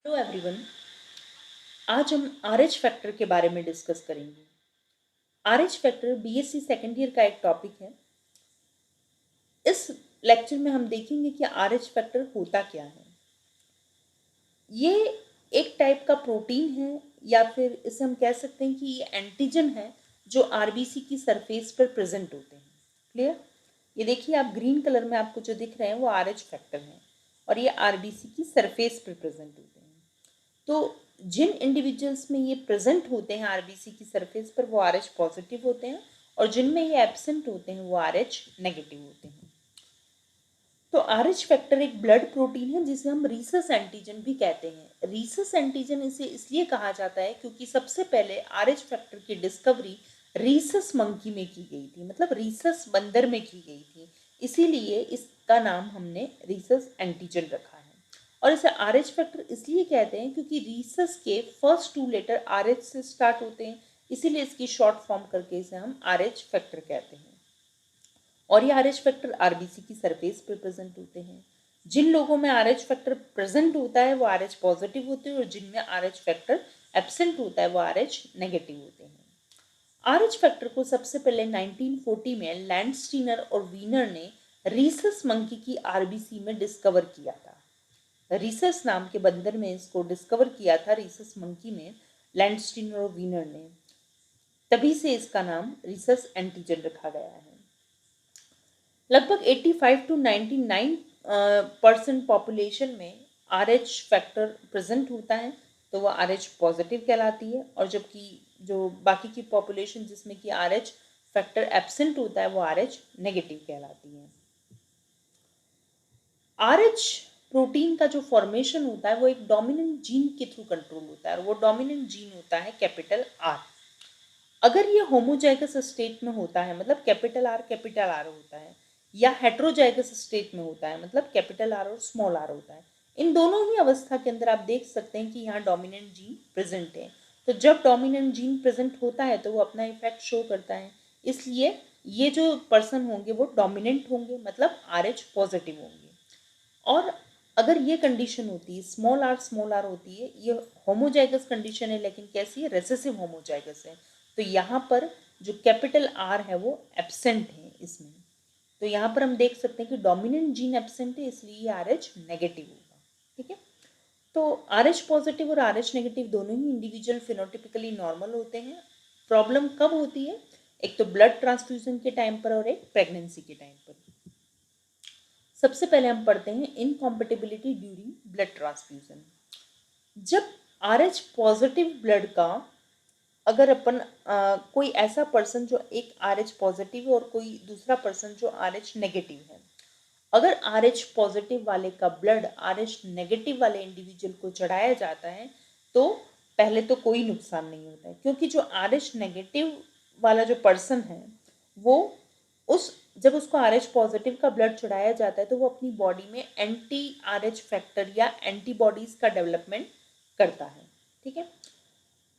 Hello everyone. आज हम RH factor के बारे में डिस्कस करेंगे। RH factor BSc second year का एक टॉपिक है। इस लेक्चर में हम देखेंगे कि आरएच फैक्टर होता क्या है। ये एक टाइप का प्रोटीन है या फिर इसे हम कह सकते हैं कि ये एंटीजन है जो आरबीसी की सरफेस पर प्रेजेंट होते हैं। क्लियर? ये देखिए, आप ग्रीन कलर में आपको जो दिख रहे हैं वो आरएच फैक्टर हैं और ये आरबीसी की सरफेस पर प्रेजेंट होते हैं। तो जिन इंडिविजुअल्स में ये प्रेजेंट होते हैं आरबीसी की सरफेस पर वो आरएच पॉजिटिव होते हैं और जिनमें ये एब्सेंट होते हैं वो आरएच नेगेटिव होते हैं। तो आरएच फैक्टर एक ब्लड प्रोटीन है जिसे हम रीसस एंटीजन भी कहते हैं। रीसस एंटीजन इसे इसलिए कहा जाता है क्योंकि सबसे पहले आरएच फैक्टर की डिस्कवरी रीसस मंकी में की गई थी, मतलब रीसस बंदर में की गई थी। इसीलिए इसका नाम हमने रीसस एंटीजन रखा है। और इसे आरएच फैक्टर इसलिए कहते हैं क्योंकि रीसस के फर्स्ट 2 लेटर आरएच से स्टार्ट होते हैं, इसीलिए इसकी शॉर्ट फॉर्म करके इसे हम आरएच फैक्टर कहते हैं। और ये आरएच फैक्टर आरबीसी की सरफेस पर प्रेजेंट होते हैं। जिन लोगों में आरएच फैक्टर प्रेजेंट होता है वो आरएच पॉजिटिव होते हैं और जिनमें आरएच फैक्टर एब्सेंट होता है वो आरएच नेगेटिव होते हैं। आरएच फैक्टर को सबसे पहले 1940 में लैंडस्टीनर और वीनर ने रीसस मंकी की आरबीसी में डिस्कवर किया था। रीसस नाम के बंदर में इसको डिस्कवर किया था, रीसस मंकी में लैंडस्टीनर और वीनर ने। तभी से इसका नाम रीसस एंटीजन रखा गया है। लगभग 85 टू 99% पॉपुलेशन में आरएच फैक्टर प्रेजेंट होता है तो वह आरएच पॉजिटिव कहलाती है, और जबकि जो बाकी की पॉपुलेशन जिसमें कि आरएच फैक्टर एब्सेंट होता है वो आरएच नेगेटिव कहलाती है। आरएच प्रोटीन का जो फॉर्मेशन होता है वो एक डोमिनेंट जीन के थ्रू कंट्रोल होता है और वो डोमिनेंट जीन होता है कैपिटल आर। अगर ये होमोजाइगस स्टेट में होता है मतलब कैपिटल आर होता है, या हेट्रोजाइगस स्टेट में होता है मतलब कैपिटल आर और स्मॉल आर होता है, इन दोनों ही अवस्था के अंदर आप देख सकते हैं कि यहाँ डोमिनेंट जीन प्रेजेंट है। तो जब डोमिनेंट जीन प्रेजेंट होता है तो वो अपना इफेक्ट शो करता है, इसलिए ये जो पर्सन होंगे वो डोमिनेंट होंगे, मतलब आरएच पॉजिटिव होंगे। और अगर ये कंडीशन होती है स्मॉल आर होती है, ये होमोजाइगस कंडीशन है, लेकिन कैसी है, रेसेसिव होमोजाइगस है। तो यहाँ पर जो कैपिटल आर है वो एब्सेंट है इसमें। तो यहाँ पर हम देख सकते हैं कि डोमिनेंट जीन एब्सेंट है, इसलिए ये आर एच नेगेटिव होगा। ठीक है, तो आर एच पॉजिटिव और आर एच नेगेटिव दोनों ही इंडिविजुअल फिनोटिपिकली नॉर्मल होते हैं। प्रॉब्लम कब होती है? एक तो ब्लड ट्रांसफ्यूजन के टाइम पर और एक प्रेगनेंसी के टाइम पर। सबसे पहले हम पढ़ते हैं इनकॉम्पेटिबिलिटी ड्यूरिंग ब्लड ट्रांसफ्यूजन। जब आरएच पॉजिटिव ब्लड का अगर अपन कोई ऐसा पर्सन जो एक आरएच पॉजिटिव है और कोई दूसरा पर्सन जो आरएच नेगेटिव है, अगर आरएच पॉजिटिव वाले का ब्लड आरएच नेगेटिव वाले इंडिविजुअल को चढ़ाया जाता है तो पहले तो कोई नुकसान नहीं होता है, क्योंकि जो आरएच नेगेटिव वाला जो पर्सन है वो उस जब उसको आरएच पॉजिटिव का ब्लड चढ़ाया जाता है तो वो अपनी बॉडी में एंटी आरएच फैक्टर या एंटीबॉडीज का डेवलपमेंट करता है। ठीक है,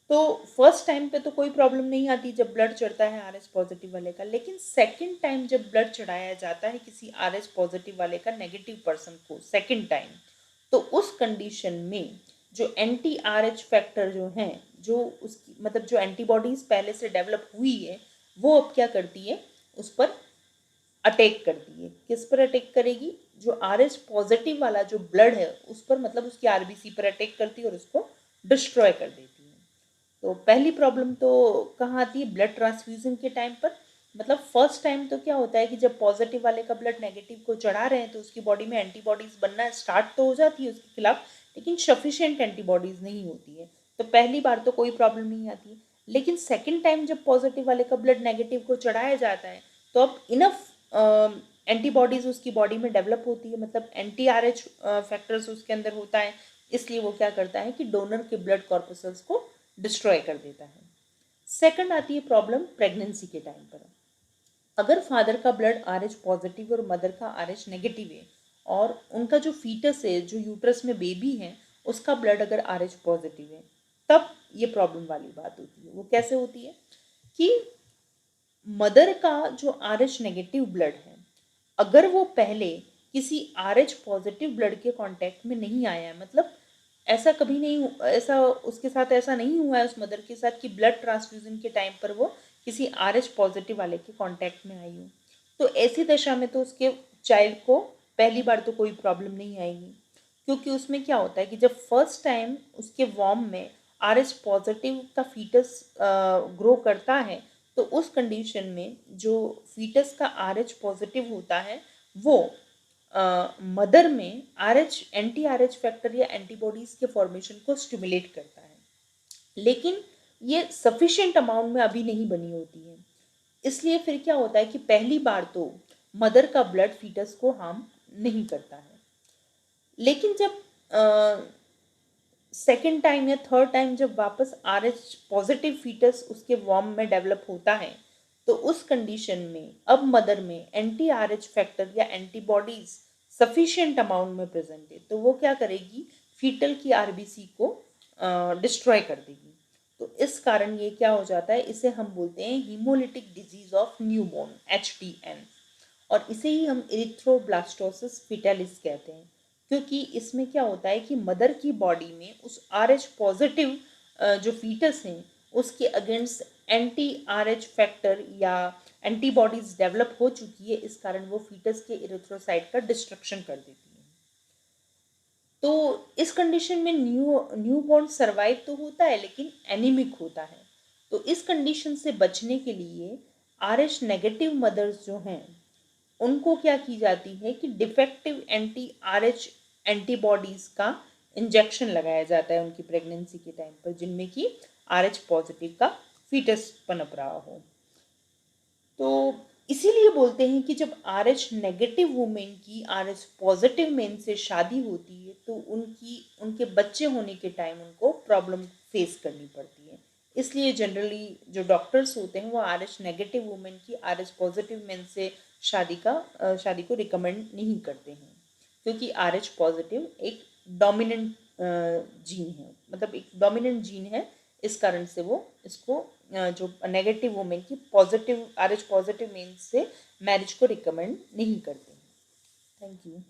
तो फर्स्ट टाइम पे तो कोई प्रॉब्लम नहीं आती जब ब्लड चढ़ता है आरएच पॉजिटिव वाले का, लेकिन सेकंड टाइम जब ब्लड चढ़ाया जाता है किसी आरएच पॉजिटिव वाले का नेगेटिव पर्सन को सेकंड टाइम, तो उस कंडीशन में जो एंटी आरएच फैक्टर जो हैं, जो उसकी मतलब जो एंटीबॉडीज पहले से डेवलप हुई है वो अब क्या करती है, उस पर अटैक करती है। किस पर अटैक करेगी? जो आरएच पॉजिटिव वाला जो ब्लड है उस पर, मतलब उसकी आरबीसी पर अटैक करती है और उसको डिस्ट्रॉय कर देती है। तो पहली प्रॉब्लम तो कहाँ आती है? ब्लड ट्रांसफ्यूजन के टाइम पर। मतलब फर्स्ट टाइम तो क्या होता है कि जब पॉजिटिव वाले का ब्लड नेगेटिव को चढ़ा रहे हैं तो उसकी बॉडी में एंटीबॉडीज बनना स्टार्ट तो हो जाती है उसके खिलाफ, लेकिन सफिशिएंट एंटीबॉडीज नहीं होती है, तो पहली बार तो कोई प्रॉब्लम नहीं आती है। लेकिन सेकेंड टाइम जब पॉजिटिव वाले का ब्लड नेगेटिव को चढ़ाया जाता है तो अब इनफ एंटीबॉडीज उसकी बॉडी में डेवलप होती है, मतलब एंटी आर एच फैक्टर्स उसके अंदर होता है, इसलिए वो क्या करता है कि डोनर के ब्लड कॉर्पसल्स को डिस्ट्रॉय कर देता है। सेकंड आती है प्रॉब्लम प्रेगनेंसी के टाइम पर। अगर फादर का ब्लड आर एच पॉजिटिव और मदर का आर एच नेगेटिव है और उनका जो फीटस है, जो यूट्रस में बेबी है, उसका ब्लड अगर आर एच पॉजिटिव है, तब ये प्रॉब्लम वाली बात होती है। वो कैसे होती है कि मदर का जो आर एच नेगेटिव ब्लड है, अगर वो पहले किसी आर एच पॉजिटिव ब्लड के कांटेक्ट में नहीं आया है, मतलब ऐसा कभी नहीं, ऐसा उसके साथ ऐसा नहीं हुआ है उस मदर के साथ कि ब्लड ट्रांसफ्यूजन के टाइम पर वो किसी RH पॉजिटिव वाले के कांटेक्ट में आई हो। तो ऐसी दशा में तो उसके चाइल्ड को पहली बार तो कोई प्रॉब्लम नहीं आएगी, क्योंकि उसमें क्या होता है कि जब फर्स्ट टाइम उसके वॉर्म में RH पॉजिटिव का फीटस ग्रो करता है, तो उस कंडीशन में जो फीटस का RH पॉजिटिव होता है वो मदर में RH एंटी RH फैक्टर या एंटीबॉडीज के फॉर्मेशन को स्टिमुलेट करता है, लेकिन ये सफिशिएंट अमाउंट में अभी नहीं बनी होती है। इसलिए फिर क्या होता है कि पहली बार तो मदर का ब्लड फीटस को हार्म नहीं करता है, लेकिन जब सेकेंड टाइम या थर्ड टाइम जब वापस RH पॉजिटिव फीटस उसके वॉर्म में डेवलप होता है, तो उस कंडीशन में अब मदर में एंटी RH फैक्टर या एंटीबॉडीज सफिशिएंट अमाउंट में प्रेजेंट है, तो वो क्या करेगी, फीटल की RBC को डिस्ट्रॉय कर देगी। तो इस कारण ये क्या हो जाता है, इसे हम बोलते हैं haemolytic disease of newborn, HDN, और इसे ही हम इरिथ्रोब्लास्टोसिस फिटालिस कहते हैं, क्योंकि इसमें क्या होता है कि मदर की बॉडी में उस RH पॉजिटिव जो फीटस हैं उसके अगेंस्ट एंटी RH फैक्टर या एंटीबॉडीज डेवलप हो चुकी है, इस कारण वो फीटस के इरिथ्रोसाइट का डिस्ट्रक्शन कर देती है। तो इस कंडीशन में न्यूबॉर्न सर्वाइव तो होता है लेकिन एनीमिक होता है। तो इस कंडीशन से बचने के लिए RH नेगेटिव मदर्स जो हैं उनको क्या की जाती है कि डिफेक्टिव एंटी RH एंटीबॉडीज का इंजेक्शन लगाया जाता है उनकी प्रेगनेंसी के टाइम पर, जिनमें कि RH पॉजिटिव का फीटस पनप रहा हो। तो इसीलिए बोलते हैं कि जब RH नेगेटिव वुमेन की RH पॉजिटिव मेन से शादी होती है तो उनके बच्चे होने के टाइम उनको प्रॉब्लम फेस करनी पड़ती है। इसलिए जनरली जो डॉक्टर्स होते हैं वो RH नेगेटिव वुमेन की RH पॉजिटिव मेन से शादी को रिकमेंड नहीं करते हैं, क्योंकि RH पॉजिटिव एक डोमिनेंट जीन है, मतलब एक डोमिनेंट जीन है, इस कारण से वो इसको जो नेगेटिव वुमेन की पॉजिटिव RH पॉजिटिव मेन से मैरिज को रिकमेंड नहीं करते हैं। Thank you.